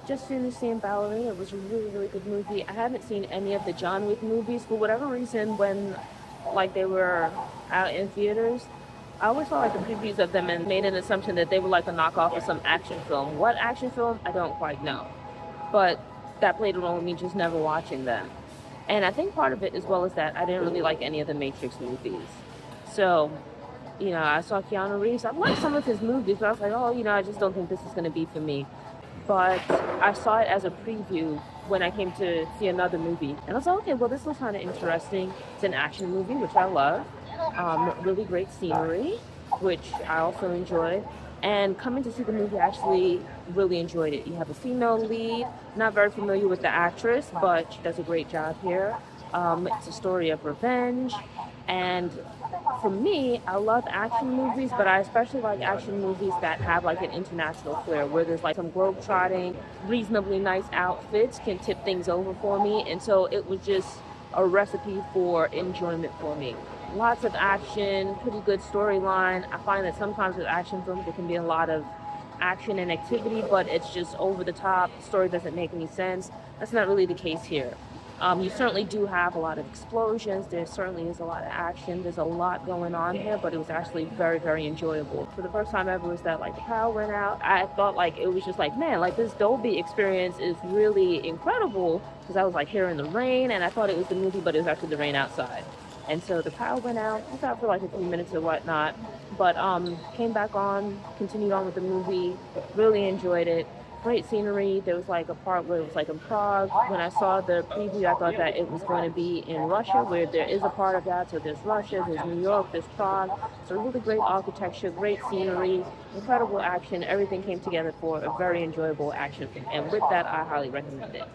just finished seeing Ballerina. It was a really, really good movie. I haven't seen any of the John Wick movies for whatever reason. When like they were out in theaters, I always saw like the previews of them and made an assumption that they were like a knockoff of some action film. What action film? I don't quite know, but that played a role in me just never watching them. And I think part of it as well is that I didn't really like any of the Matrix movies. So, I saw Keanu Reeves. I've liked some of his movies, but I was like, oh, I just don't think this is going to be for me. But I saw it as a preview when I came to see another movie. And I was like, okay, well, this looks kind of interesting. It's an action movie, which I love. Really great scenery, which I also enjoy. And coming to see the movie, I actually really enjoyed it. You have a female lead, not very familiar with the actress, but she does a great job here. It's a story of revenge. And for me, I love action movies, but I especially like action movies that have like an international flair, where there's like some globe-trotting, reasonably nice outfits can tip things over for me. And so it was just a recipe for enjoyment for me. Lots of action, pretty good storyline. I find that sometimes with action films, there can be a lot of action and activity, but it's just over the top. The story doesn't make any sense. That's not really the case here. You certainly do have a lot of explosions. There certainly is a lot of action. There's a lot going on here, but it was actually very, very enjoyable. For the first time ever was that like the power went out. I thought like it was just like, man, like this Dolby experience is really incredible, because I was like here in the rain and I thought it was the movie, but it was actually the rain outside. And so the power went out. I was out for like a few minutes or whatnot, but came back on, continued on with the movie. Really enjoyed it. Great scenery. There was like a part where it was like in Prague. When I saw the preview, I thought that it was going to be in Russia, where there is a part of that. So there's Russia, there's New York, there's Prague. So really great architecture, great scenery, incredible action. Everything came together for a very enjoyable action film. And with that, I highly recommend it.